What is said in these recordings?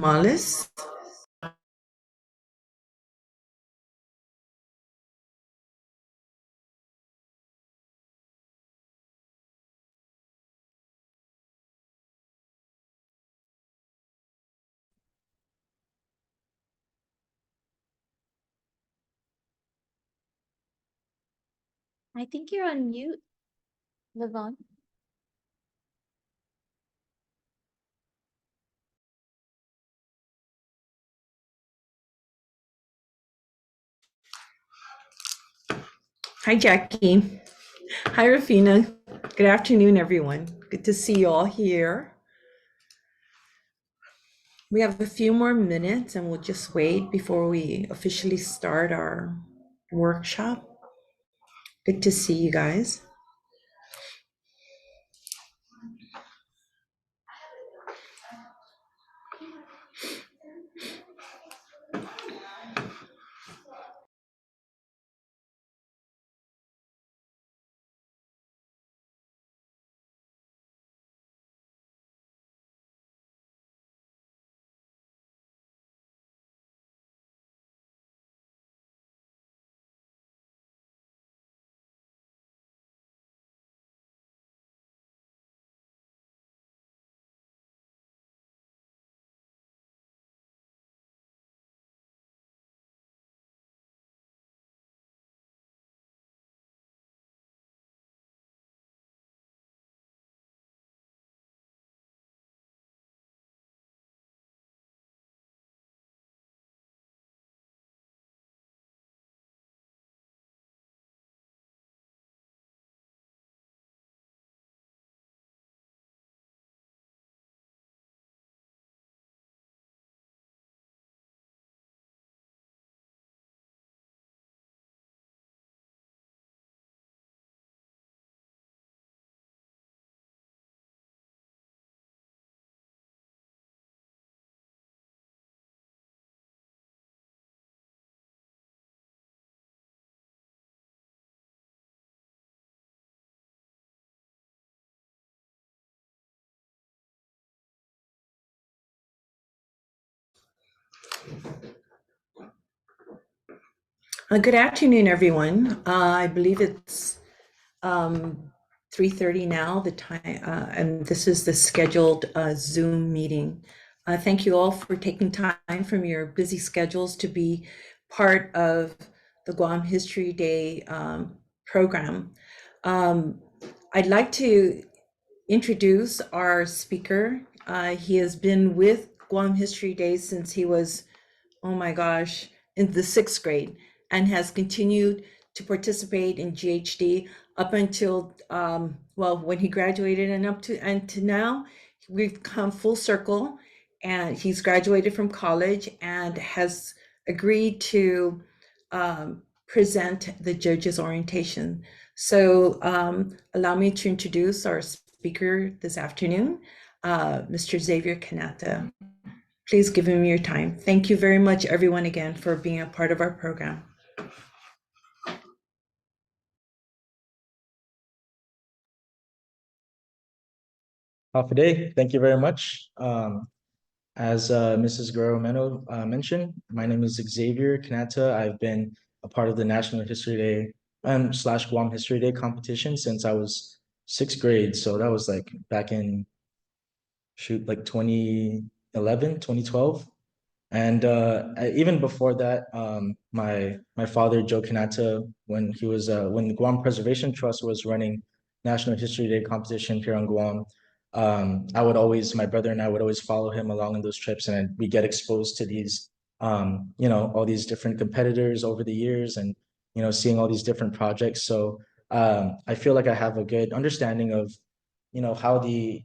Tamales. I think you're on mute, Levon. Hi, Jackie. Hi, Rafina. Good afternoon, everyone. Good to see you all here. We have a few more minutes and we'll just wait before we officially start our workshop. Good to see you guys. Good afternoon, everyone. I believe it's 3:30 now, the time, and this is the scheduled Zoom meeting. Thank you all for taking time from your busy schedules to be part of the Guam History Day program. I'd like to introduce our speaker. He has been with Guam History Day since he was, oh my gosh, in the 6th grade, and has continued to participate in GHD up until, well, when he graduated and to now. We've come full circle, and he's graduated from college and has agreed to present the judges orientation. So allow me to introduce our speaker this afternoon, Mr. Xavier Kanata. Please give him your time. Thank you very much, everyone, again, for being a part of our program. Day. Thank you very much. As Mrs. Guerrero Meno mentioned, my name is Xavier Kanata. I've been a part of the National History Day / Guam History Day competition since I was 6th grade. So that was like back in, like 2011, 2012. And even before that, my father, Joe Kanata, when the Guam Preservation Trust was running National History Day competition here on Guam, my brother and I would always follow him along on those trips, and we get exposed to these, all these different competitors over the years, and seeing all these different projects. So I feel like I have a good understanding of, how the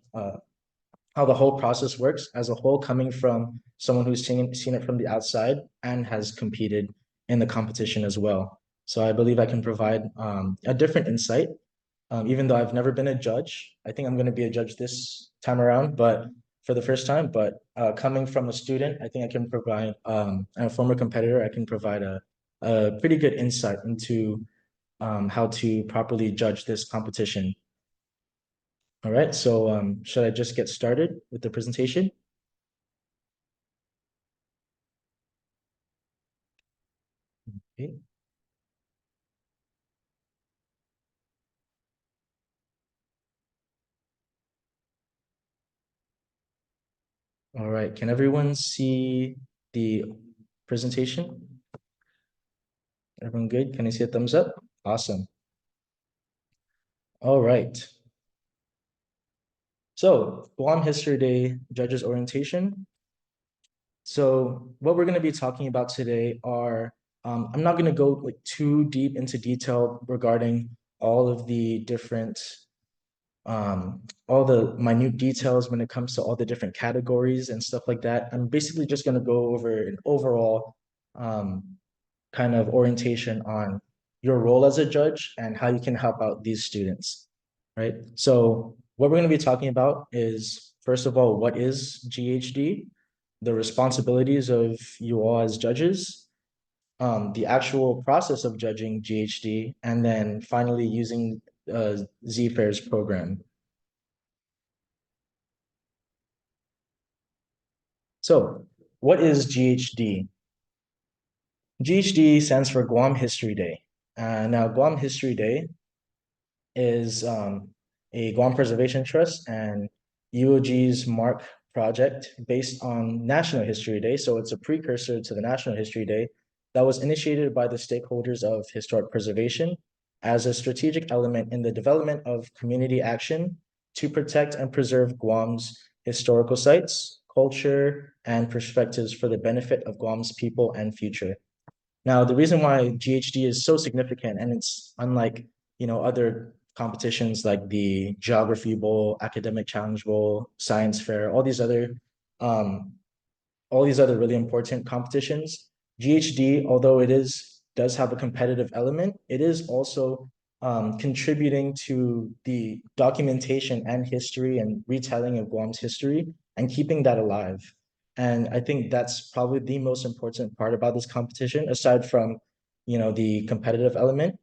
whole process works as a whole, coming from someone who's seen it from the outside and has competed in the competition as well. So I believe I can provide a different insight. Even though I've never been a judge, I think I'm going to be a judge this time around, but for the first time. But coming from a student, I think I can provide, and a former competitor, I can provide a pretty good insight into how to properly judge this competition. All right, so should I just get started with the presentation? Okay. All right, can everyone see the presentation? Everyone good? Can I see a thumbs up? Awesome. All right. So Guam History Day Judges Orientation. So what we're going to be talking about today are, I'm not going to go like too deep into detail regarding all of the different, all the minute details when it comes to all the different categories and stuff like that. I'm basically just going to go over an overall kind of orientation on your role as a judge and how you can help out these students, right? So what we're going to be talking about is, first of all, what is GHD? The responsibilities of you all as judges, the actual process of judging GHD, and then finally using ZFAIR's program. So what is GHD? GHD stands for Guam History Day. Now, Guam History Day is a Guam Preservation Trust and UOG's MARC project based on National History Day. So it's a precursor to the National History Day that was initiated by the stakeholders of historic preservation as a strategic element in the development of community action to protect and preserve Guam's historical sites, culture, and perspectives for the benefit of Guam's people and future. Now, the reason why GHD is so significant, and it's unlike, other competitions like the Geography Bowl, Academic Challenge Bowl, Science Fair, um, all these other really important competitions. GHD, although does have a competitive element, it is also contributing to the documentation and history and retelling of Guam's history and keeping that alive. And I think that's probably the most important part about this competition, aside from, the competitive element.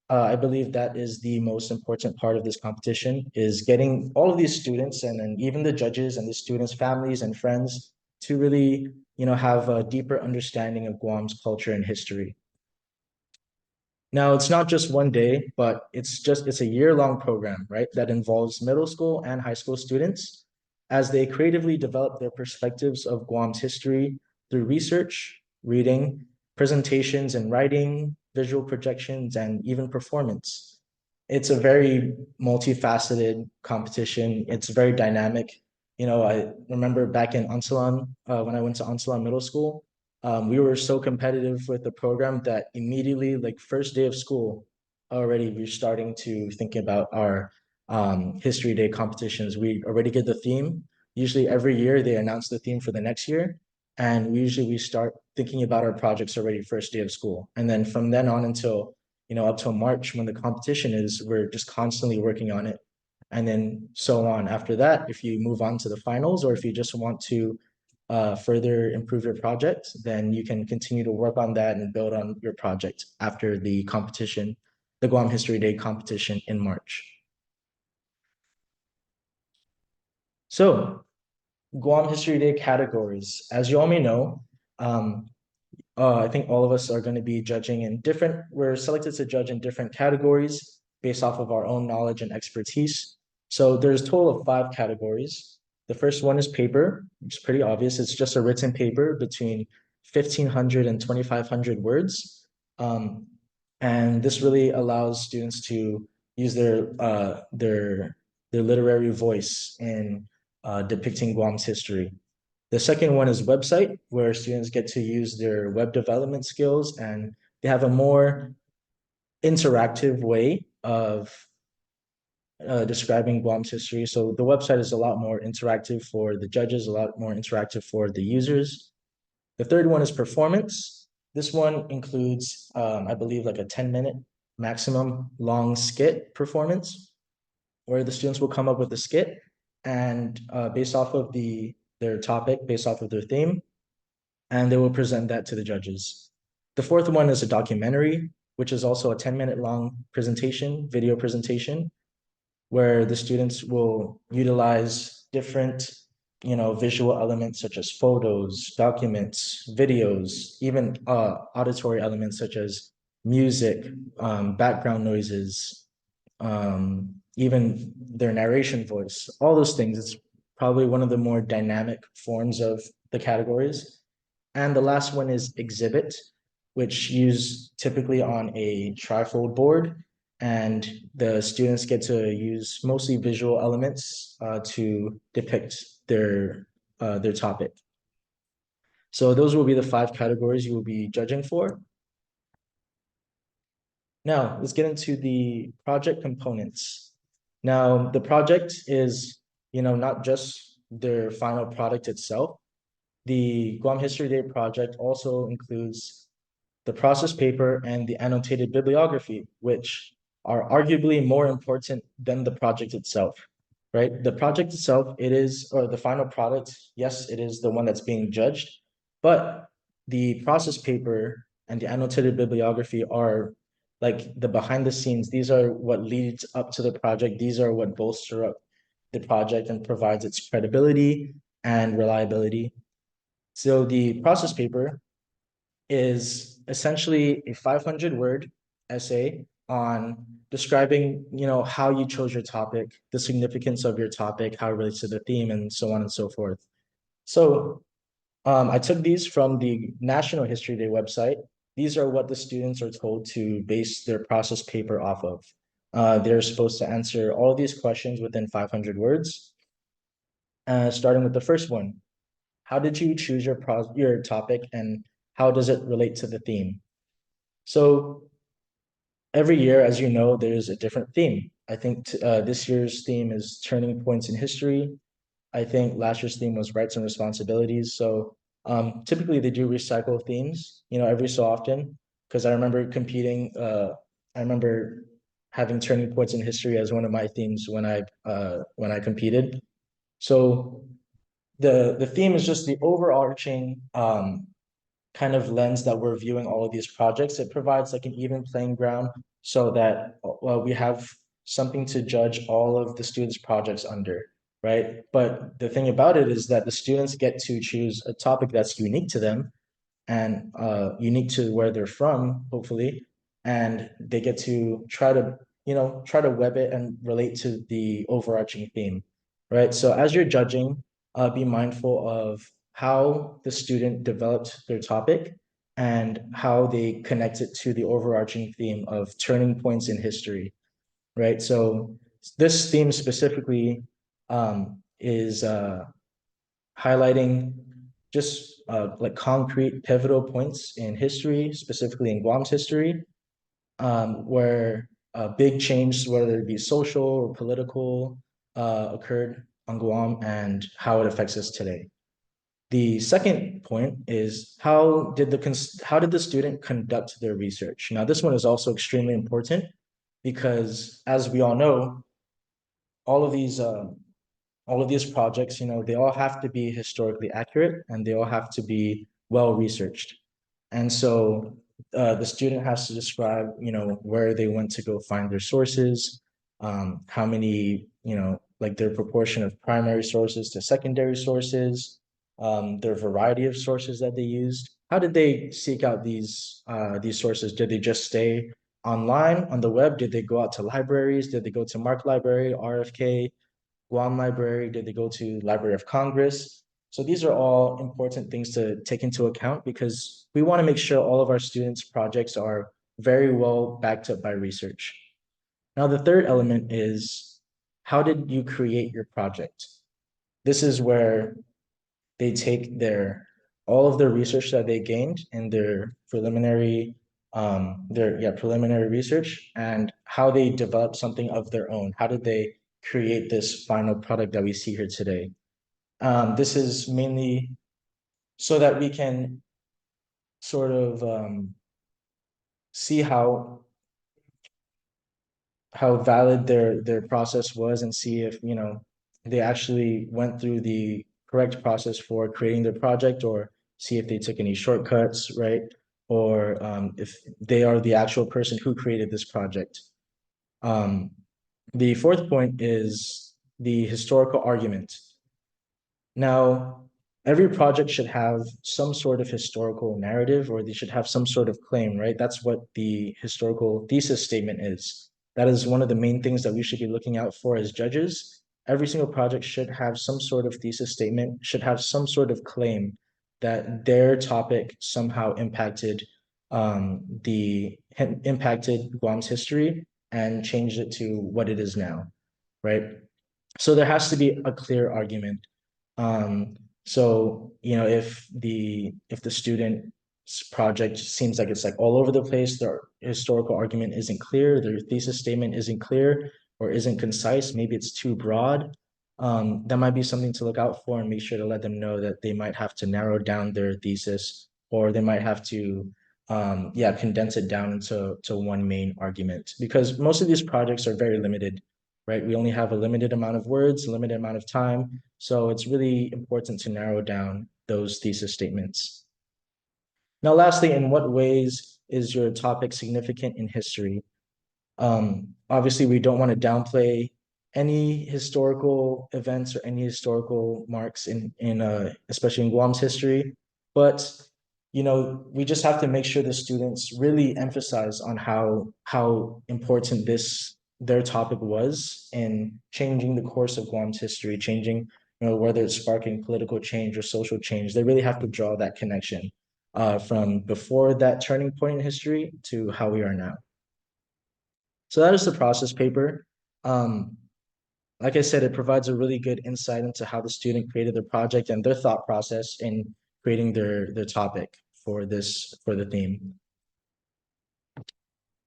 I believe that is the most important part of this competition, is getting all of these students and even the judges and the students' families and friends to really, have a deeper understanding of Guam's culture and history. Now, it's not just one day, but it's a year-long program, right? That involves middle school and high school students as they creatively develop their perspectives of Guam's history through research, reading, presentations and writing, visual projections, and even performance. It's a very multifaceted competition. It's very dynamic. I remember back in Ansalan, when I went to Ansalan Middle School, we were so competitive with the program that immediately, like first day of school, already we're starting to think about our History Day competitions. We already get the theme. Usually every year they announce the theme for the next year. And we start thinking about our projects already first day of school. And then from then on until, up till March when the competition is, we're just constantly working on it. And then so on. After that, if you move on to the finals, or if you just want to further improve your project, then you can continue to work on that and build on your project after the competition, the Guam History Day competition in March. So Guam History Day categories. As you all may know, I think all of us are going to be judging in we're selected to judge in different categories based off of our own knowledge and expertise. So there's a total of 5 categories. The first one is paper, which is pretty obvious. It's just a written paper between 1,500 and 2,500 words. And this really allows students to use their literary voice in depicting Guam's history. The second one is website, where students get to use their web development skills and they have a more interactive way of describing Guam's history. So the website is a lot more interactive for the judges, a lot more interactive for the users. The third one is performance. This one includes, I believe, like a 10-minute maximum long skit performance, where the students will come up with a skit and based off of their topic, based off of their theme, and they will present that to the judges. The fourth one is a documentary, which is also a 10-minute long presentation, video presentation, where the students will utilize different visual elements such as photos, documents, videos, even auditory elements such as music, background noises, even their narration voice, all those things. It's probably one of the more dynamic forms of the categories. And the last one is exhibit, which used typically on a trifold board. And the students get to use mostly visual elements to depict their topic. So those will be the 5 categories you will be judging for. Now, let's get into the project components. Now, the project is, not just their final product itself. The Guam History Day project also includes the process paper and the annotated bibliography, which are arguably more important than the project itself, right? The project itself, or the final product, yes, it is the one that's being judged, but the process paper and the annotated bibliography are like the behind the scenes. These are what leads up to the project. These are what bolster up the project and provides its credibility and reliability. So the process paper is essentially a 500-word essay on describing, how you chose your topic, the significance of your topic, how it relates to the theme, and so on and so forth. So I took these from the National History Day website. These are what the students are told to base their process paper off of. They're supposed to answer all of these questions within 500 words. Starting with the first one. How did you choose your topic, and how does it relate to the theme? So every year, as you know, there's a different theme. I think this year's theme is turning points in history. I think last year's theme was rights and responsibilities. So typically they do recycle themes, every so often, because I remember competing. I remember having turning points in history as one of my themes when I competed. So the theme is just the overarching kind of lens that we're viewing all of these projects. It provides like an even playing ground so that we have something to judge all of the students' projects under, right? But the thing about it is that the students get to choose a topic that's unique to them and unique to where they're from, hopefully, and they get to try to web it and relate to the overarching theme, right? So as you're judging, be mindful of how the student developed their topic and how they connect it to the overarching theme of turning points in history, right? So this theme specifically is highlighting just like concrete pivotal points in history, specifically in Guam's history, where big change, whether it be social or political, occurred on Guam and how it affects us today. The second point is how did the student conduct their research? Now, this one is also extremely important because, as we all know, all of these projects, they all have to be historically accurate and they all have to be well researched. And so the student has to describe, where they went to go find their sources, how many, like their proportion of primary sources to secondary sources, their variety of sources that they used. How did they seek out these sources? Did they just stay online on the web? Did they go out to libraries? Did they go to Mark Library, RFK, Guam Library? Did they go to Library of Congress? So these are all important things to take into account because we want to make sure all of our students' projects are very well backed up by research. Now, the third element is how did you create your project? This is where they take all of their research that they gained in their preliminary research and how they develop something of their own. How did they create this final product that we see here today? This is mainly so that we can sort of see how valid their process was and see if they actually went through the correct process for creating their project, or see if they took any shortcuts, right? Or if they are the actual person who created this project. The fourth point is the historical argument. Now, every project should have some sort of historical narrative, or they should have some sort of claim, right? That's what the historical thesis statement is. That is one of the main things that we should be looking out for as judges. Every single project should have some sort of thesis statement, should have some sort of claim that their topic somehow impacted Guam's history and changed it to what it is now, right? So there has to be a clear argument. So if the student's project seems like it's like all over the place, their historical argument isn't clear, their thesis statement isn't clear or isn't concise, maybe it's too broad. That might be something to look out for, and make sure to let them know that they might have to narrow down their thesis, or they might have to condense it down into one main argument, because most of these projects are very limited, right? We only have a limited amount of words, a limited amount of time. So it's really important to narrow down those thesis statements. Now, lastly, in what ways is your topic significant in history? Obviously, we don't want to downplay any historical events or any historical marks in especially in Guam's history, but we just have to make sure the students really emphasize on how important their topic was in changing the course of Guam's history, changing, whether it's sparking political change or social change. They really have to draw that connection from before that turning point in history to how we are now. So that is the process paper. Like I said, it provides a really good insight into how the student created their project and their thought process in creating their topic for the theme.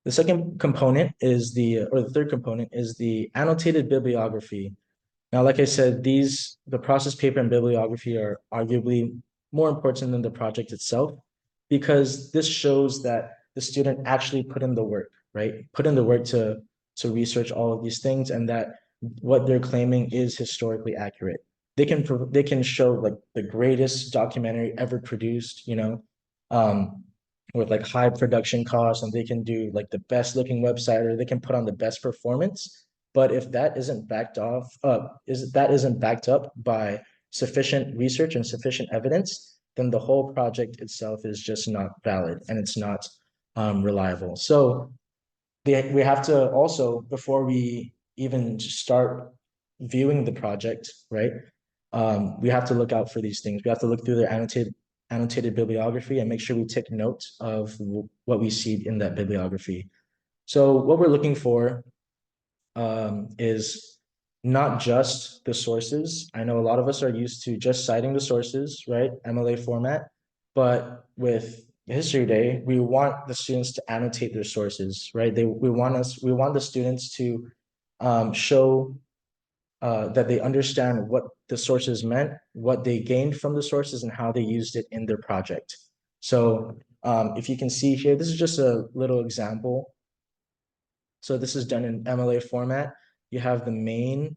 The second component is the third component is the annotated bibliography. Now, like I said, the process paper and bibliography are arguably more important than the project itself, because this shows that the student actually put in the work, right? Put in the work to research all of these things, and that what they're claiming is historically accurate. They can show like the greatest documentary ever produced, with like high production costs, and they can do like the best looking website, or they can put on the best performance. But if that isn't backed up by sufficient research and sufficient evidence, then the whole project itself is just not valid, and it's not reliable. So we have to also, before we even start viewing the project, right? We have to look out for these things. We have to look through their annotated bibliography and make sure we take note of what we see in that bibliography. So what we're looking for is not just the sources. I know a lot of us are used to just citing the sources, right? MLA format. But with History Day, we want the students to annotate their sources, right? We want the students to show that they understand what the sources meant, what they gained from the sources, and how they used it in their project. So if you can see here, this is just a little example. So this is done in MLA format. You have the main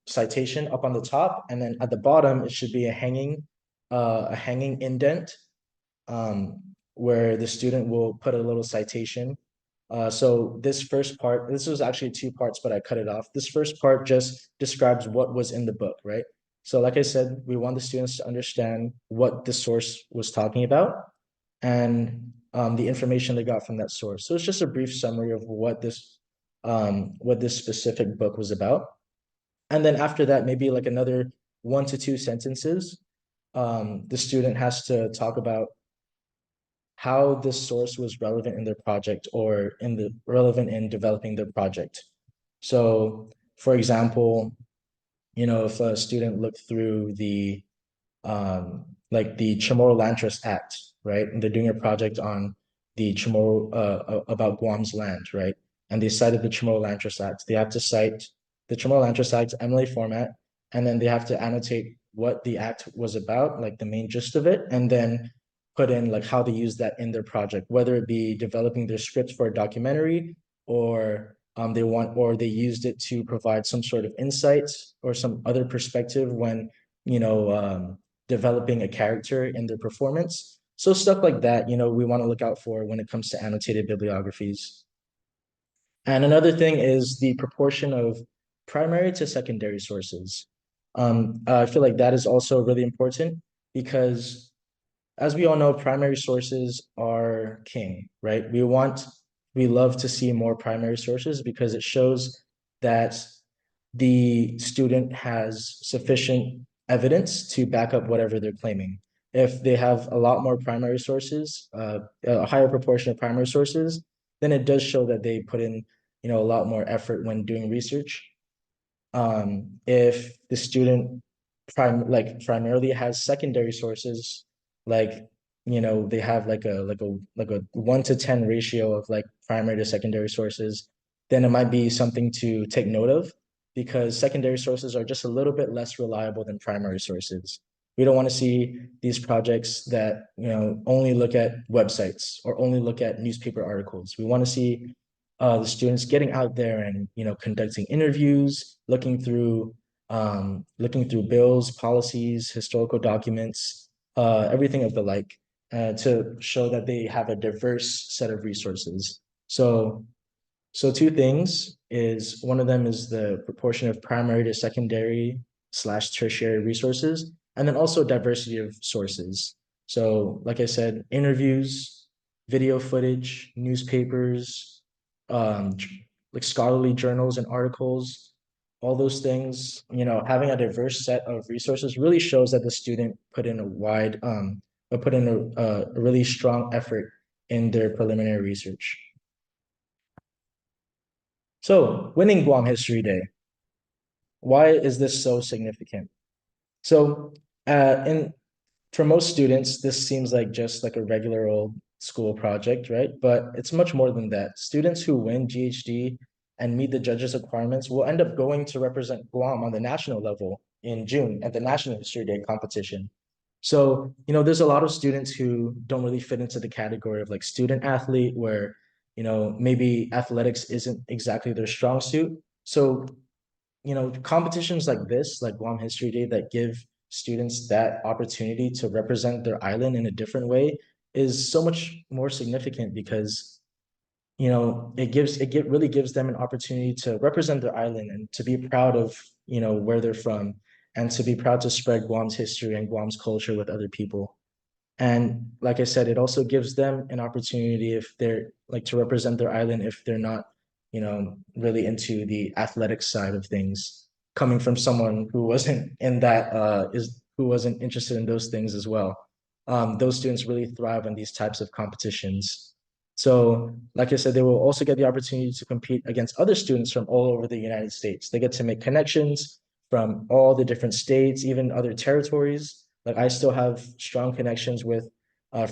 citation up on the top, and then at the bottom it should be a hanging indent where the student will put a little citation. So this was actually 2 parts, but I cut it off. This first part just describes what was in the book, right? So like I said, we want the students to understand what the source was talking about, and the information they got from that source. So it's just a brief summary of what this specific book was about. And then after that, maybe like another 1 to 2 sentences, the student has to talk about how this source was relevant in their project, or relevant in developing their project. So for example, if a student looked through the like the Chamorro-Land-Trust Act, right? And they're doing a project on the Chamorro about Guam's land, right? And they cited the Chamorro-Land-Trust Act. They have to cite the Chamorro-Land-Trust Act MLA format, and then they have to annotate what the act was about, like the main gist of it, and then put in like how they use that in their project, whether it be developing their script for a documentary, or they used it to provide some sort of insights or some other perspective when developing a character in their performance. So stuff like that, we want to look out for when it comes to annotated bibliographies. And another thing is the proportion of primary to secondary sources. I feel like that is also really important because, as we all know, primary sources are king, right? We love to see more primary sources because it shows that the student has sufficient evidence to back up whatever they're claiming. If they have a lot more primary sources, a higher proportion of primary sources, then it does show that they put in, a lot more effort when doing research. If the student primarily has secondary sources, like they have like a 1 to 10 ratio of like primary to secondary sources, then it might be something to take note of because secondary sources are just a little bit less reliable than primary sources. We don't want to see these projects that only look at websites or only look at newspaper articles. We want to see the students getting out there and conducting interviews, looking through bills, policies, historical documents, everything of the like, to show that they have a diverse set of resources. So two things is one of them is the proportion of primary to secondary slash tertiary resources, and then also diversity of sources. So like I said, interviews, video footage, newspapers, um, like scholarly journals and articles, all those things, having a diverse set of resources really shows that the student put in a really strong effort in their preliminary research. So, winning Guam History Day. Why is this so significant? So, in for most students, this seems like just like a regular old school project, right? But it's much more than that. Students who win GHD and meet the judges' requirements will end up going to represent Guam on the national level in June at the National History Day competition. So, there's a lot of students who don't really fit into the category of like student athlete, where, maybe athletics isn't exactly their strong suit. So, competitions like this, like Guam History Day, that give students that opportunity to represent their island in a different way is so much more significant because really gives them an opportunity to represent their island and to be proud of where they're from and to be proud to spread Guam's history and Guam's culture with other people. And like I said, it also gives them an opportunity if they're like to represent their island if they're not, really into the athletic side of things, coming from someone who wasn't in that who wasn't interested in those things as well. Those students really thrive on these types of competitions. So, like I said, they will also get the opportunity to compete against other students from all over the United States. They get to make connections from all the different states, even other territories. Like I still have strong connections with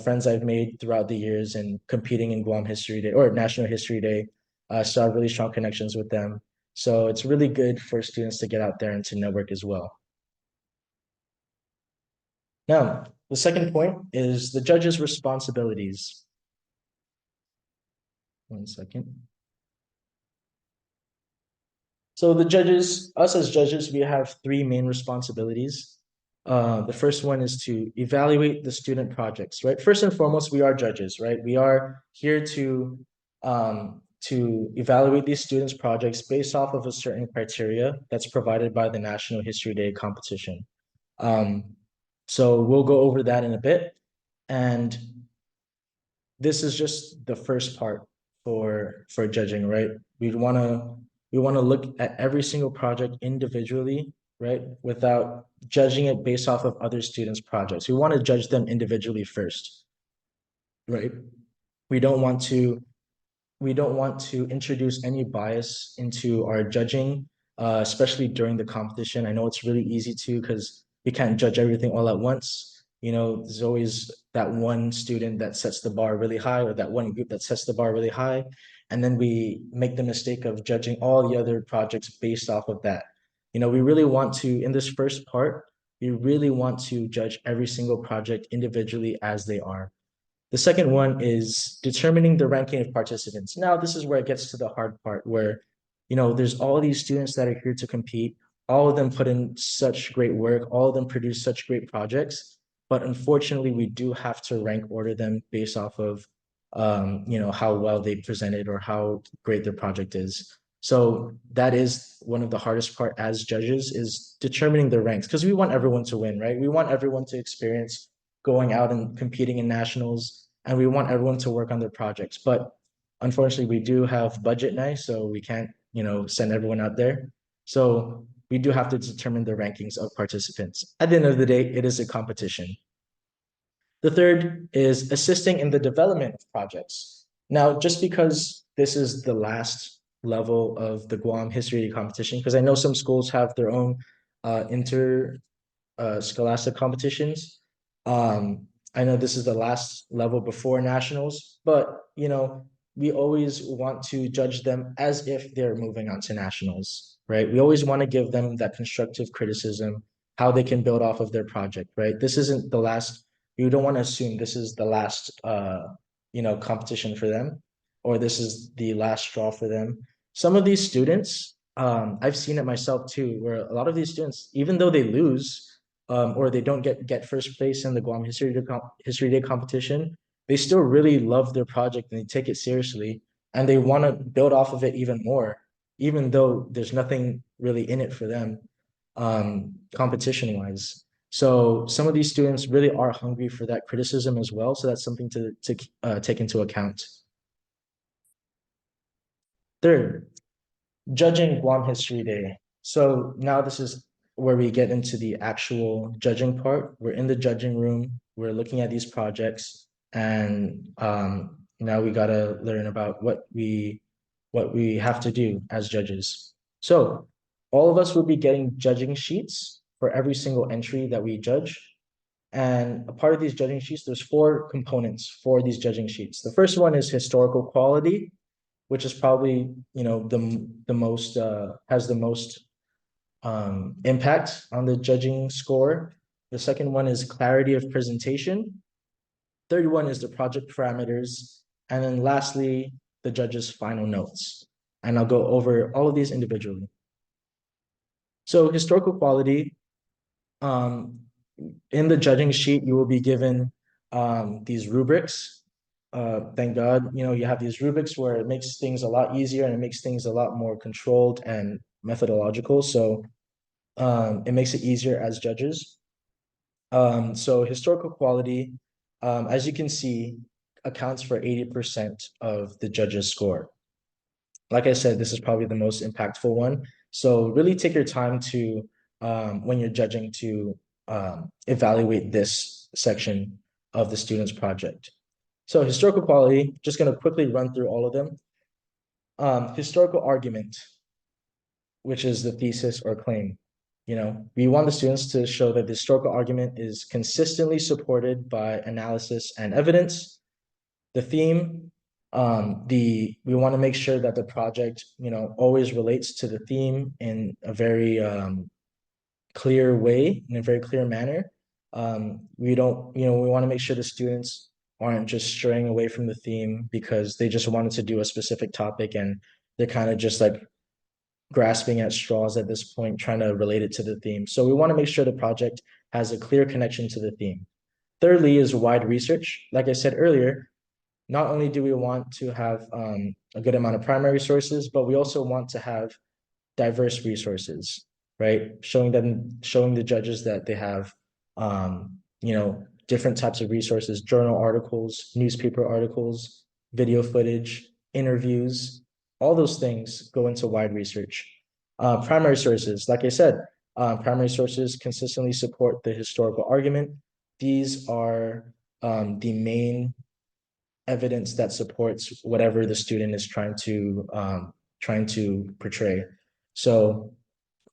friends I've made throughout the years and competing in Guam History Day or National History Day. So I have really strong connections with them. So it's really good for students to get out there and to network as well. Now, the second point is the judges' responsibilities. One second. So the judges, us as judges, we have three main responsibilities. The first one is to evaluate the student projects, right? First and foremost, we are judges, right? We are here to evaluate these students' projects based off of a certain criteria that's provided by the National History Day competition. So we'll go over that in a bit. And this is just the first part for judging, right? We want to look at every single project individually, right? Without judging it based off of other students' projects. We want to judge them individually first, right? We don't want to introduce any bias into our judging, especially during the competition. I know it's really easy to because we can't judge everything all at once. There's always that one student that sets the bar really high or that one group that sets the bar really high. And then we make the mistake of judging all the other projects based off of that. We really want to, in this first part, we really want to judge every single project individually as they are. The second one is determining the ranking of participants. Now, this is where it gets to the hard part where, there's all these students that are here to compete. All of them put in such great work. All of them produce such great projects. But unfortunately, we do have to rank order them based off of, how well they presented or how great their project is. So that is one of the hardest part as judges is determining the ranks because we want everyone to win, right? We want everyone to experience going out and competing in nationals, and we want everyone to work on their projects. But unfortunately, we do have budget now, so we can't, send everyone out there. So we do have to determine the rankings of participants. At the end of the day, it is a competition. The third is assisting in the development of projects. Now, just because this is the last level of the Guam History Day competition, because I know some schools have their own inter scholastic competitions. I know this is the last level before nationals, but we always want to judge them as if they're moving on to nationals, right? We always want to give them that constructive criticism, how they can build off of their project, right? This isn't the last, you don't want to assume this is the last competition for them, or this is the last straw for them. Some of these students, I've seen it myself too, where a lot of these students, even though they lose, or they don't get first place in the Guam History Day competition, they still really love their project and they take it seriously and they want to build off of it even more, even though there's nothing really in it for them, competition wise. So some of these students really are hungry for that criticism as well. So that's something to take into account. Third, judging Guam History Day. So now this is where we get into the actual judging part. We're in the judging room. We're looking at these projects, and now we gotta learn about what we have to do as judges. So all of us will be getting judging sheets for every single entry that we judge. And a part of these judging sheets, there's 4 components for these judging sheets. The first one is historical quality, which is probably the most has the most impact on the judging score. The second one is clarity of presentation. Third one is the project parameters, and then lastly the judge's final notes. And I'll go over all of these individually. So historical quality, in the judging sheet you will be given these rubrics. Thank God, you have these rubrics where it makes things a lot easier and it makes things a lot more controlled and methodological. So it makes it easier as judges. So historical quality, as you can see, accounts for 80% of the judges' score. Like I said, this is probably the most impactful one. So really take your time to, when you're judging, to evaluate this section of the student's project. So historical quality, just going to quickly run through all of them. Historical argument, which is the thesis or claim. We want the students to show that the historical argument is consistently supported by analysis and evidence. The theme, we want to make sure that the project, always relates to the theme in a very clear way, in a very clear manner. We want to make sure the students aren't just straying away from the theme because they just wanted to do a specific topic and they're kind of just like grasping at straws at this point, trying to relate it to the theme. So we want to make sure the project has a clear connection to the theme. Thirdly is wide research. Like I said earlier, not only do we want to have a good amount of primary sources, but we also want to have diverse resources, right? Showing the judges that they have, different types of resources, journal articles, newspaper articles, video footage, interviews, all those things go into wide research. Primary sources, like I said, primary sources consistently support the historical argument. These are the main evidence that supports whatever the student is trying to portray. So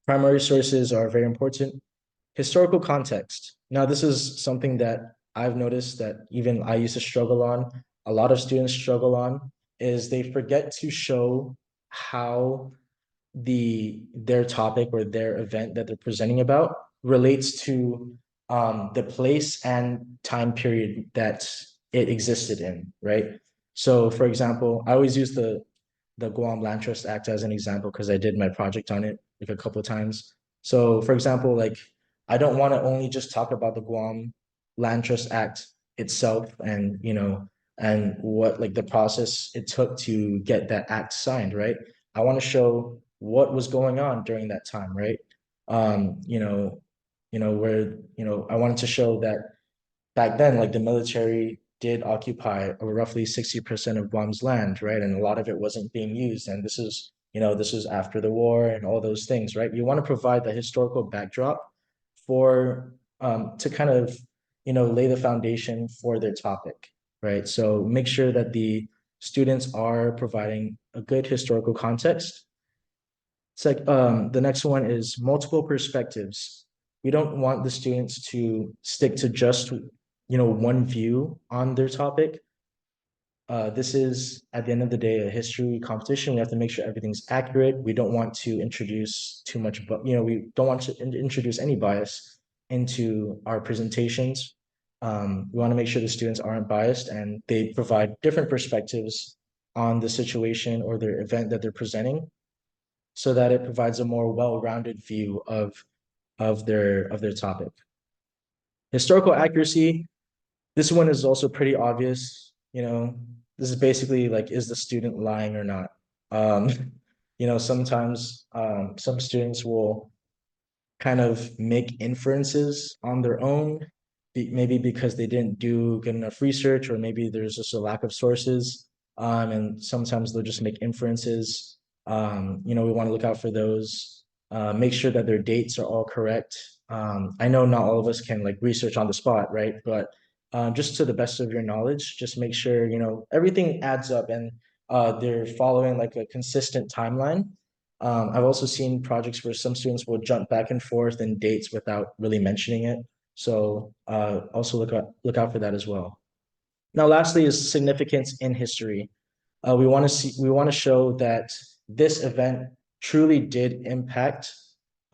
primary sources are very important. Historical context. Now, this is something that I've noticed that even I used to struggle on, a lot of students struggle on, is they forget to show how their topic or their event that they're presenting about relates to the place and time period that it existed in, right? So for example, I always use the Guam Land Trust Act as an example because I did my project on it like a couple of times. So for example, like I don't want to only just talk about the Guam Land Trust Act itself and what like the process it took to get that act signed, right? I want to show what was going on during that time, right? Where, I wanted to show that back then, like the military did occupy roughly 60% of Guam's land, right? And a lot of it wasn't being used. And this was after the war and all those things, right? You want to provide the historical backdrop for to kind of, lay the foundation for their topic, right? So make sure that the students are providing a good historical context. It's like the next one is multiple perspectives. We don't want the students to stick to just one view on their topic. This is at the end of the day a history competition. We have to make sure everything's accurate. We don't want to introduce too much, but we don't want to introduce any bias into our presentations. We want to make sure the students aren't biased and they provide different perspectives on the situation or their event that they're presenting, so that it provides a more well-rounded view of their topic. Historical accuracy. This one is also pretty obvious. This is basically like, is the student lying or not? Sometimes some students will kind of make inferences on their own, maybe because they didn't do good enough research, or maybe there's just a lack of sources. And sometimes they'll just make inferences. We want to look out for those. Make sure that their dates are all correct. I know not all of us can like research on the spot, right? But just to the best of your knowledge, just make sure everything adds up and they're following like a consistent timeline. I've also seen projects where some students will jump back and forth in dates without really mentioning it. So also look out for that as well. Now, lastly, is significance in history. We want to show that this event truly did impact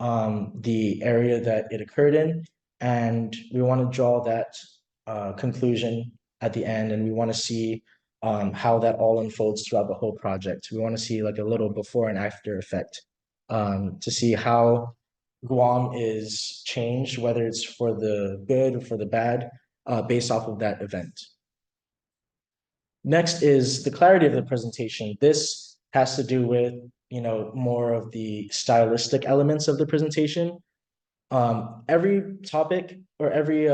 the area that it occurred in, and we want to draw that conclusion at the end, and we want to see how that all unfolds throughout the whole project. We want to see like a little before and after effect to see how Guam is changed, whether it's for the good or for the bad, based off of that event. Next is the clarity of the presentation. This has to do with, more of the stylistic elements of the presentation. Every topic or every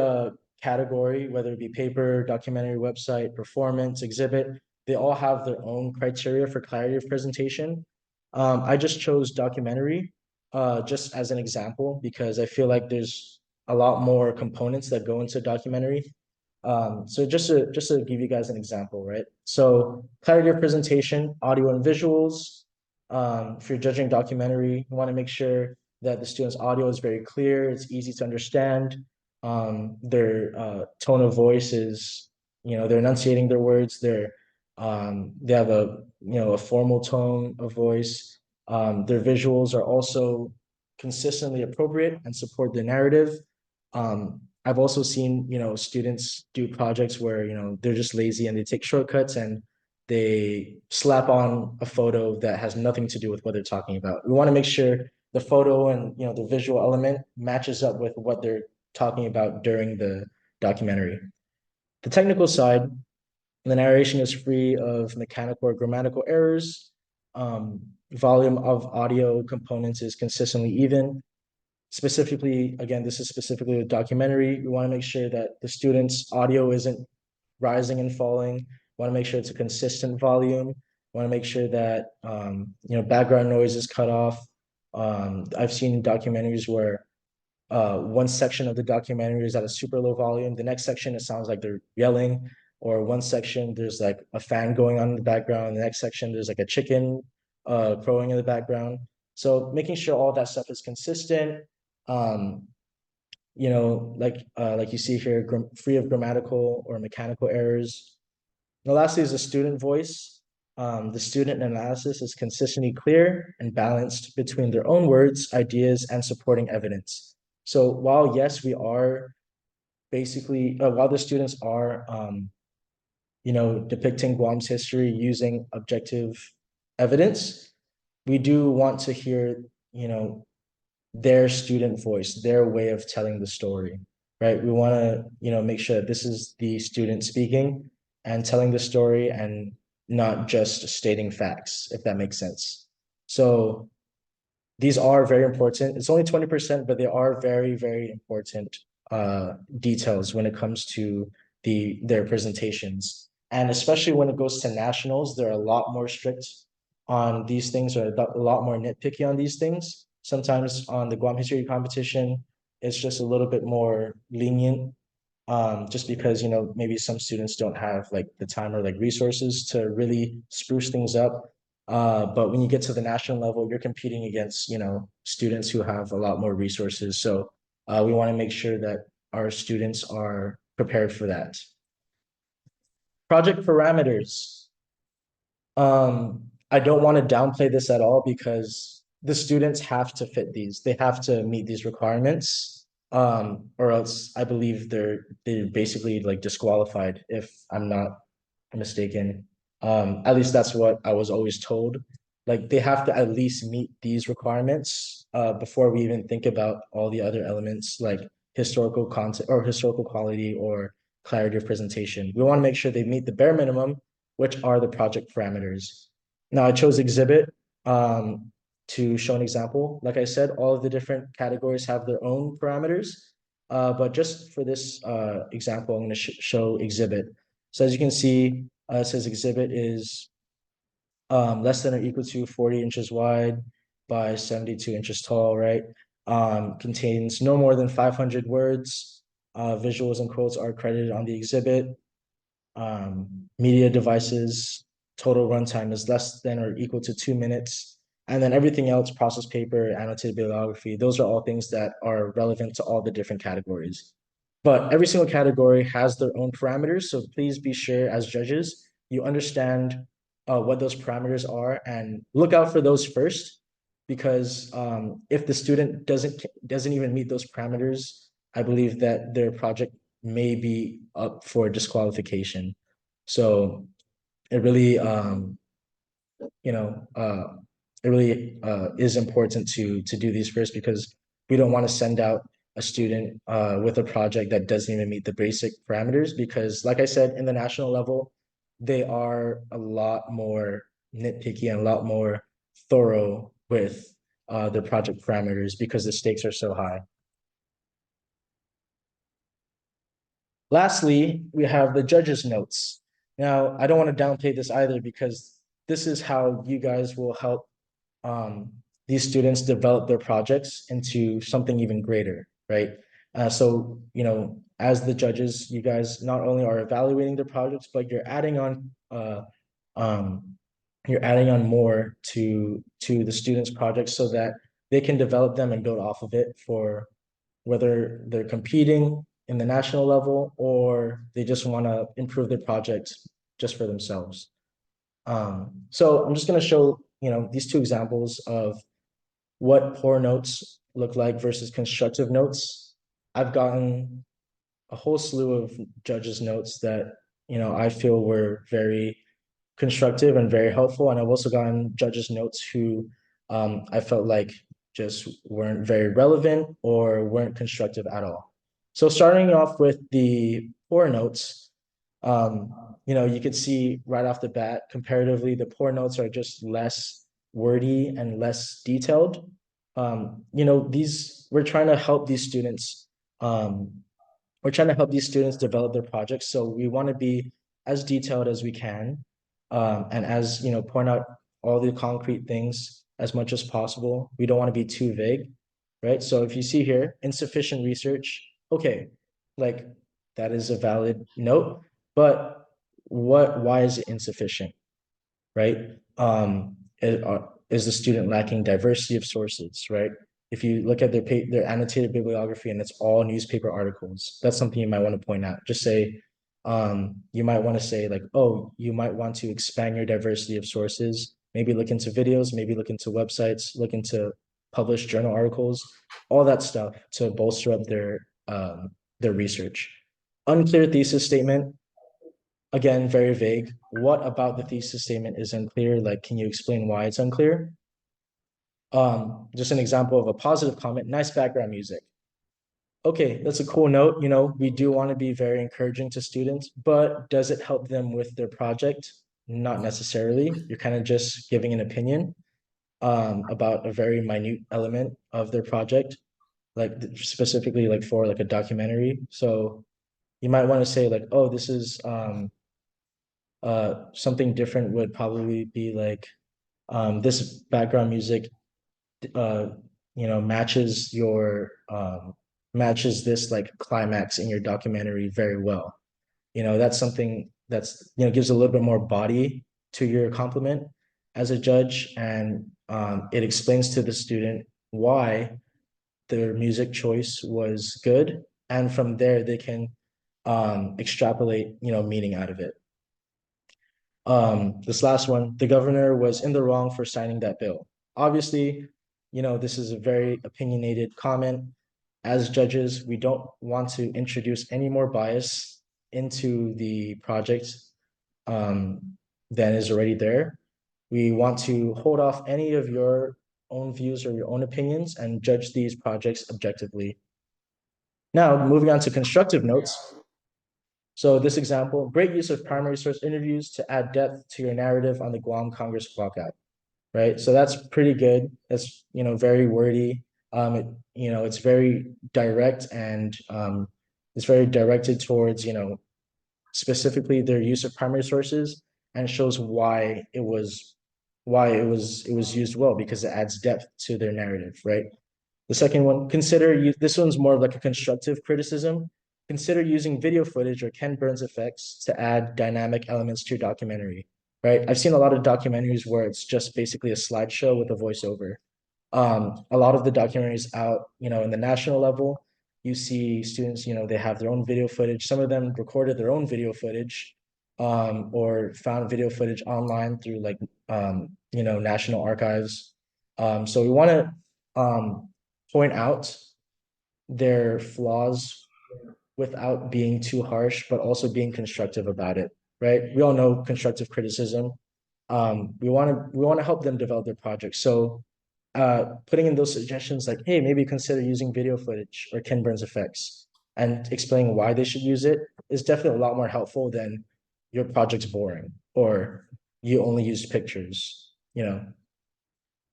category, whether it be paper, documentary, website, performance, exhibit, they all have their own criteria for clarity of presentation. I just chose documentary just as an example, because I feel like there's a lot more components that go into documentary. So just to give you guys an example, right? So clarity of presentation, audio and visuals. If you're judging documentary, you want to make sure that the student's audio is very clear, it's easy to understand. Their tone of voice is, they're enunciating their words. They have a formal tone of voice. Their visuals are also consistently appropriate and support the narrative. I've also seen, students do projects where, they're just lazy and they take shortcuts and they slap on a photo that has nothing to do with what they're talking about. We want to make sure the photo and, the visual element matches up with what they're talking about during the documentary. The technical side, the narration is free of mechanical or grammatical errors. Volume of audio components is consistently even. Specifically, again, this is specifically a documentary. We want to make sure that the students' audio isn't rising and falling. We want to make sure it's a consistent volume. We want to make sure that background noise is cut off. I've seen documentaries where one section of the documentary is at a super low volume. The next section, it sounds like they're yelling, or one section, there's like a fan going on in the background. The next section, there's like a chicken crowing in the background. So making sure all that stuff is consistent. Like you see here, free of grammatical or mechanical errors. And lastly is the student voice. The student analysis is consistently clear and balanced between their own words, ideas, and supporting evidence. So while yes, we are basically, while the students are, depicting Guam's history using objective evidence, we do want to hear, their student voice, their way of telling the story, right? We want to, make sure that this is the student speaking and telling the story and not just stating facts, if that makes sense. So these are very important. It's only 20%, but they are very, very important details when it comes to their presentations. And especially when it goes to nationals, they're a lot more strict on these things, or a lot more nitpicky on these things. Sometimes on the Guam History competition, it's just a little bit more lenient, just because, you know, maybe some students don't have like the time or like resources to really spruce things up. But when you get to the national level, you're competing against, you know, students who have a lot more resources. So we want to make sure that our students are prepared for that. Project parameters. I don't want to downplay this at all because the students have to fit these. They have to meet these requirements, or else I believe they're basically like disqualified if I'm not mistaken. At least that's what I was always told. Like they have to at least meet these requirements before we even think about all the other elements like historical content or historical quality or clarity of presentation. We want to make sure they meet the bare minimum, which are the project parameters. Now I chose exhibit to show an example. Like I said, all of the different categories have their own parameters. But just for this example, I'm going to show exhibit. So as you can see, it says exhibit is less than or equal to 40 inches wide by 72 inches tall, right? Contains no more than 500 words. Visuals and quotes are credited on the exhibit. Media devices, total runtime is less than or equal to 2 minutes. And then everything else, process paper, annotated bibliography, those are all things that are relevant to all the different categories. But every single category has their own parameters. So please be sure as judges, you understand what those parameters are and look out for those first. Because if the student doesn't even meet those parameters, I believe that their project may be up for disqualification. So it really, you know, it really is important to do these first because we don't want to send out a student with a project that doesn't even meet the basic parameters because, like I said, in the national level, they are a lot more nitpicky and a lot more thorough with their project parameters because the stakes are so high. Lastly, we have the judges' notes. Now, I don't want to downplay this either because this is how you guys will help these students develop their projects into something even greater, right? So, you know, as the judges, you guys not only are evaluating the projects, but um, you're adding on more to the students' projects so that they can develop them and build off of it for whether they're competing in the national level or they just want to improve their project just for themselves. So I'm just going to show, you know, these two examples of what poor notes look like versus constructive notes. I've gotten a whole slew of judges' notes that, you know, I feel were very constructive and very helpful. And I've also gotten judges' notes who I felt like just weren't very relevant or weren't constructive at all. So starting off with the poor notes, you know, you could see right off the bat, comparatively, the poor notes are just less wordy and less detailed. You know, we're trying to help these students. We're trying to help these students develop their projects. So we want to be as detailed as we can, and as, you know, point out all the concrete things as much as possible. We don't want to be too vague, right? So if you see here, insufficient research, okay, like that is a valid note, but why is it insufficient, right? Is the student lacking diversity of sources, right? If you look at their annotated bibliography and it's all newspaper articles, that's something you might want to point out. Just say, you might want to say like, oh, you might want to expand your diversity of sources, maybe look into videos, maybe look into websites, look into published journal articles, all that stuff to bolster up their research. Unclear thesis statement, again, very vague. What about the thesis statement is unclear? Like, can you explain why it's unclear? Just an example of a positive comment, nice background music. Okay, that's a cool note. You know, we do want to be very encouraging to students, but does it help them with their project? Not necessarily. You're kind of just giving an opinion. about a very minute element of their project, like specifically like for like a documentary. So you might want to say like, oh, this is something different would probably be like this background music uh matches your matches this like climax in your documentary very well. That's something that's gives a little bit more body to your compliment as a judge, and it explains to the student why their music choice was good, and from there they can extrapolate meaning out of it. This last one, the governor was in the wrong for signing that bill. Obviously, this is a very opinionated comment. As judges, we don't want to introduce any more bias into the project than is already there. We want to hold off any of your own views or your own opinions and judge these projects objectively. Now, moving on to constructive notes. So this example, great use of primary source interviews to add depth to your narrative on the Guam Congress walkout, right? So that's pretty good. That's, very wordy. It's very direct, and it's very directed towards, specifically their use of primary sources, and shows why it was used well, because it adds depth to their narrative, right? The second one, this one's more of like a constructive criticism. Consider using video footage or Ken Burns effects to add dynamic elements to your documentary, right? I've seen a lot of documentaries where it's just basically a slideshow with a voiceover. A lot of the documentaries out, in the national level, you see students, they have their own video footage. Some of them recorded their own video footage, or found video footage online through like, national archives. So we want to point out their flaws without being too harsh, but also being constructive about it, right? We all know constructive criticism. We want to help them develop their project. So putting in those suggestions like, hey, maybe consider using video footage or Ken Burns effects, and explaining why they should use it, is definitely a lot more helpful than your project's boring or you only used pictures.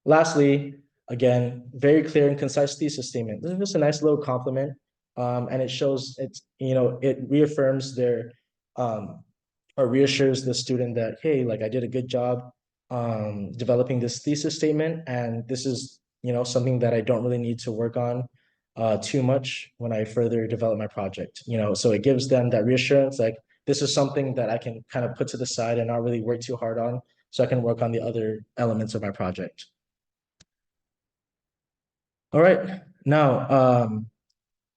Lastly, again, very clear and concise thesis statement. This is just a nice little compliment. And it shows it reaffirms their or reassures the student that, hey, like I did a good job developing this thesis statement, and this is something that I don't really need to work on too much when I further develop my project. So it gives them that reassurance, like this is something that I can kind of put to the side and not really work too hard on, so I can work on the other elements of my project. All right. Now,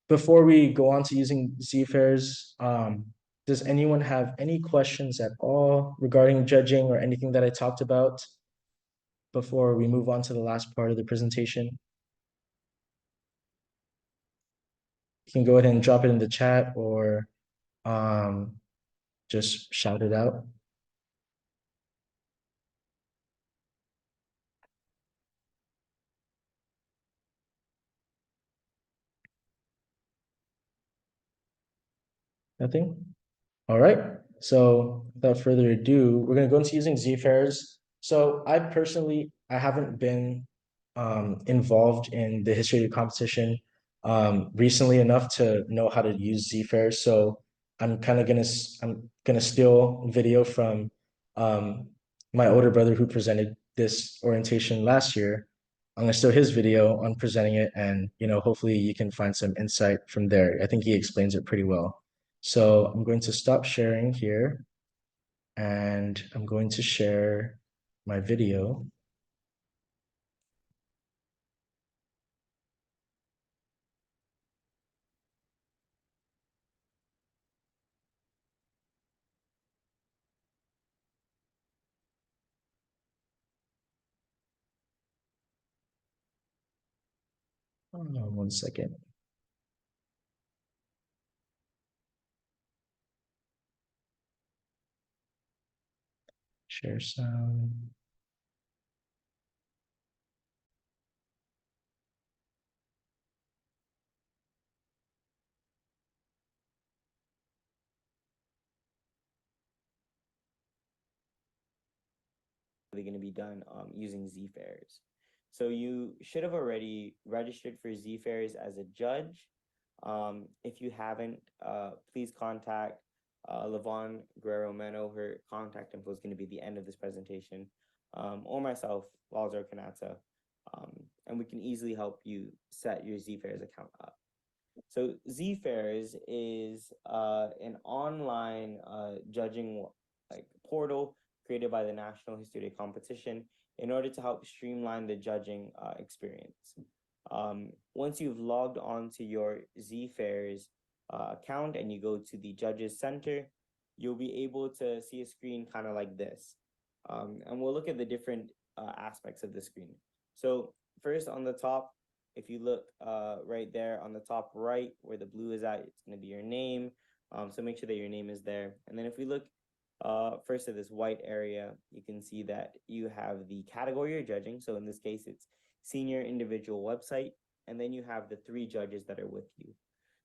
before we go on to using ZFairs, does anyone have any questions at all regarding judging or anything that I talked about before we move on to the last part of the presentation? You can go ahead and drop it in the chat, or just shout it out. Nothing? All right. So without further ado, we're going to go into using ZFairs. So I haven't been involved in the history of the competition recently enough to know how to use ZFairs. So I'm gonna steal video from my older brother who presented this orientation last year. I'm gonna steal his video on presenting it, and hopefully you can find some insight from there. I think he explains it pretty well. So I'm going to stop sharing here, and I'm going to share my video. Oh, 1 second. Share sound. Going to be done using ZFairs. So you should have already registered for Z Fairs as a judge. If you haven't, please contact Lavon Guerrero Meno. Her contact info is going to be at the end of this presentation, or myself, Walter Kanata, and we can easily help you set your Z Fairs account up. So Z Fairs is an online judging portal created by the National History Day competition in order to help streamline the judging experience. Once you've logged on to your Z Fairs account and you go to the Judges Center, you'll be able to see a screen kind of like this. And we'll look at the different aspects of the screen. So first on the top, if you look right there on the top right where the blue is at, it's going to be your name. So make sure that your name is there. And then if we look first at this white area, you can see that you have the category you're judging. So in this case, it's senior individual website. And then you have the 3 judges that are with you.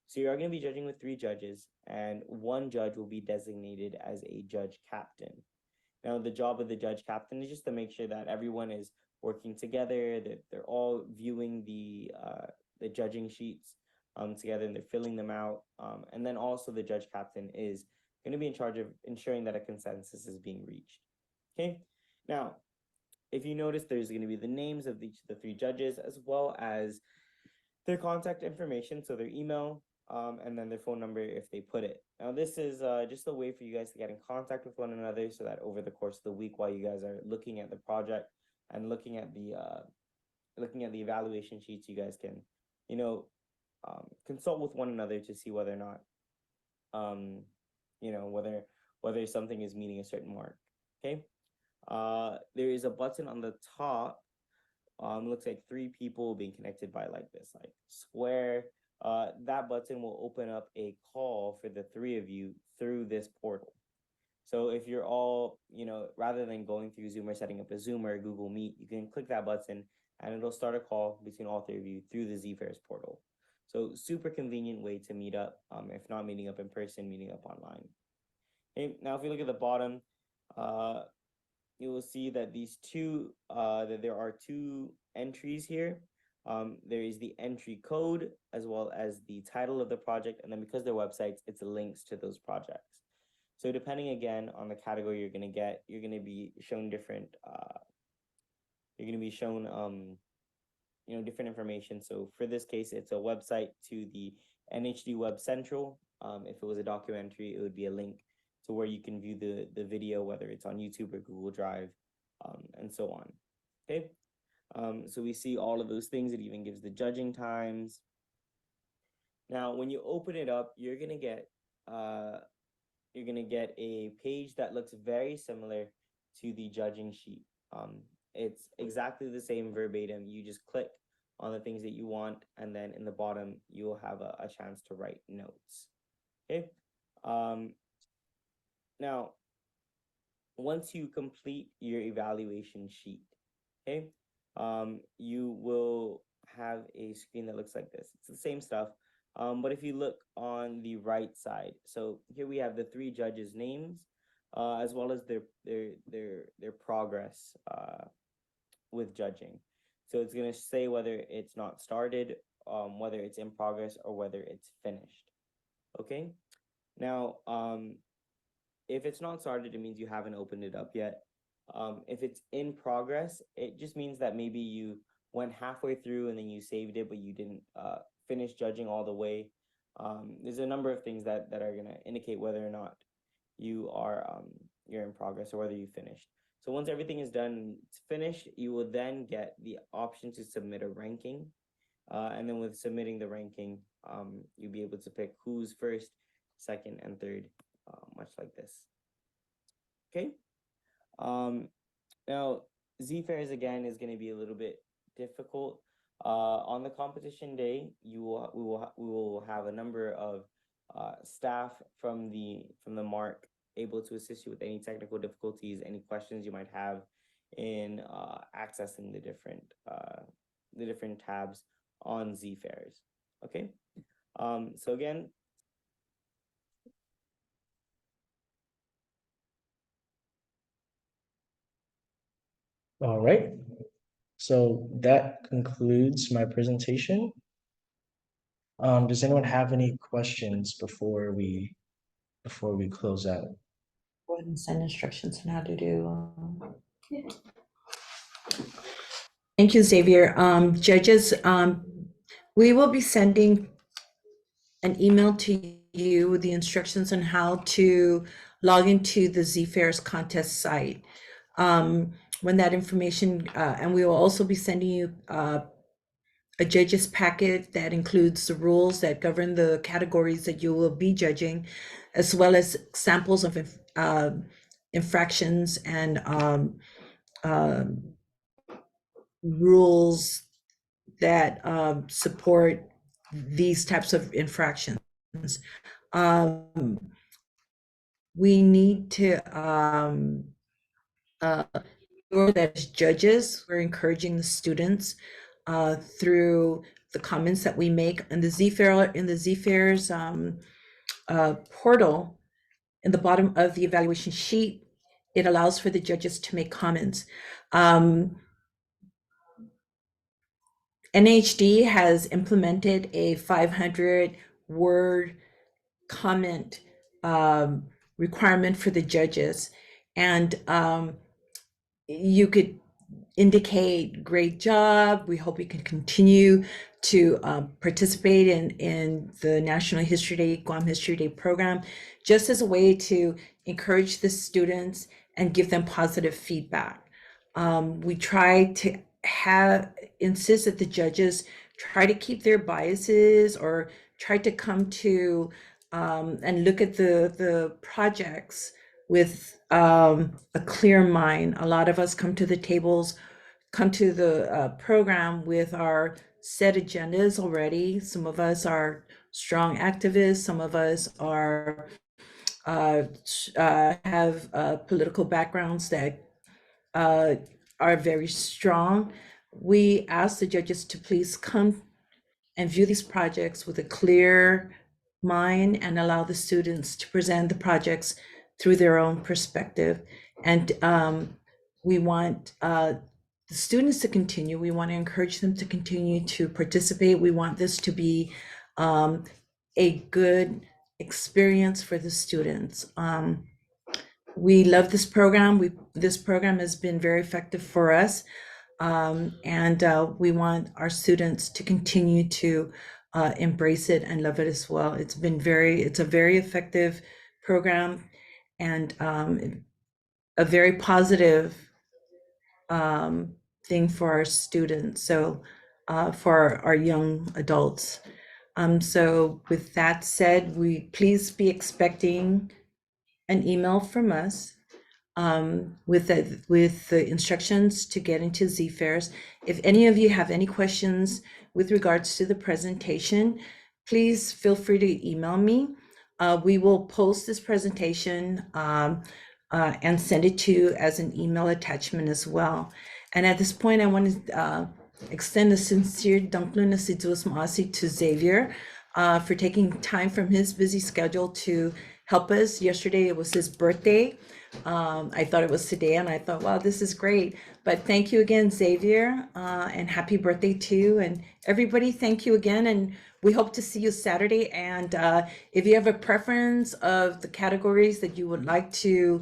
So you are going to be judging with 3 judges, and 1 judge will be designated as a judge captain. Now, the job of the judge captain is just to make sure that everyone is working together, that they're all viewing the judging sheets together and they're filling them out. And then also the judge captain is going to be in charge of ensuring that a consensus is being reached. Okay. Now, if you notice, there's going to be the names of each of the 3 judges as well as their contact information, so their email, and then their phone number if they put it. Now, this is just a way for you guys to get in contact with one another so that over the course of the week while you guys are looking at the project and looking at the evaluation sheets, you guys can, consult with one another to see whether or not, whether something is meeting a certain mark. Okay. There is a button on the top. Looks like 3 people being connected by like this, like square. That button will open up a call for the 3 of you through this portal. So if you're all, rather than going through Zoom or setting up a Zoom or a Google Meet, you can click that button and it'll start a call between all 3 of you through the Z Fairs portal. So super convenient way to meet up. If not meeting up in person, meeting up online. Okay, now if you look at the bottom, you will see that that there are 2 entries here. There is the entry code as well as the title of the project, and then because they're websites, it's links to those projects. So depending again on the category you're going to get, you're going to be shown different. You're going to be shown different information. So for this case, it's a website to the NHD Web Central. If it was a documentary, it would be a link to where you can view the video, whether it's on YouTube or Google Drive, and so on. Okay. So we see all of those things. It even gives the judging times. Now, when you open it up, you're gonna get a page that looks very similar to the judging sheet. It's exactly the same verbatim. You just click on the things that you want, and then in the bottom, you will have a chance to write notes. Okay. Now, once you complete your evaluation sheet, okay, you will have a screen that looks like this. It's the same stuff, but if you look on the right side, so here we have the 3 judges' names, as well as their progress with judging. So it's going to say whether it's not started, whether it's in progress, or whether it's finished. Okay. Now, if it's not started, it means you haven't opened it up yet. If it's in progress, it just means that maybe you went halfway through and then you saved it, but you didn't finish judging all the way. There's a number of things that are going to indicate whether or not you are you're in progress or whether you finished. So once everything is done, it's finished, you will then get the option to submit a ranking. And then with submitting the ranking, you'll be able to pick who's first, second, and third, much like this. Okay. Now, Z Fairs again is going to be a little bit difficult. On the competition day, we will have a number of staff from the MARC able to assist you with any technical difficulties, any questions you might have in accessing the different tabs on Z Fairs. Okay. So again. All right. So that concludes my presentation. Does anyone have any questions before we close out? Go ahead and send instructions on how to do. Thank you, Xavier. Judges, we will be sending an email to you with the instructions on how to log into the ZFairs contest site. When that information, and we will also be sending you a judges packet that includes the rules that govern the categories that you will be judging, as well as samples of infractions and rules that support these types of infractions. We need to ensure that as judges, we're encouraging the students through the comments that we make in the ZFairs portal. In the bottom of the evaluation sheet, it allows for the judges to make comments. NHD has implemented a 500-word comment requirement for the judges, and you could indicate great job. We hope you can continue to participate in the National History Day, Guam History Day program, just as a way to encourage the students and give them positive feedback. We try to insist that the judges try to keep their biases or try to come to and look at the projects with a clear mind. A lot of us come to the program with our set agendas already. Some of us are strong activists. Some of us are have political backgrounds that are very strong. We ask the judges to please come and view these projects with a clear mind and allow the students to present the projects through their own perspective. And we want the students to continue. We want to encourage them to continue to participate. We want this to be a good experience for the students. We love this program. This program has been very effective for us. And we want our students to continue to embrace it and love it as well. It's a very effective program and a very positive thing for our students. So for our young adults. So with that said, please be expecting an email from us with the instructions to get into ZFairs. If any of you have any questions with regards to the presentation, please feel free to email me. We will post this presentation and send it to you as an email attachment as well. And at this point, I want to extend a sincere Dunklun Asidus Maasi to Xavier for taking time from his busy schedule to help us. Yesterday, it was his birthday. I thought it was today, and I thought, wow, this is great. But thank you again, Xavier, and happy birthday to you. And everybody, thank you again. And we hope to see you Saturday. And if you have a preference of the categories that you would like to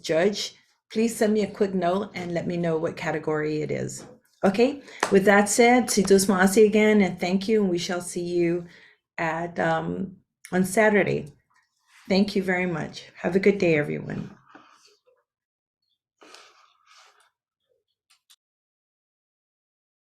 judge, please send me a quick note and let me know what category it is. Okay, with that said, Sidus Maasi again, and thank you. And we shall see you at on Saturday. Thank you very much. Have a good day, everyone.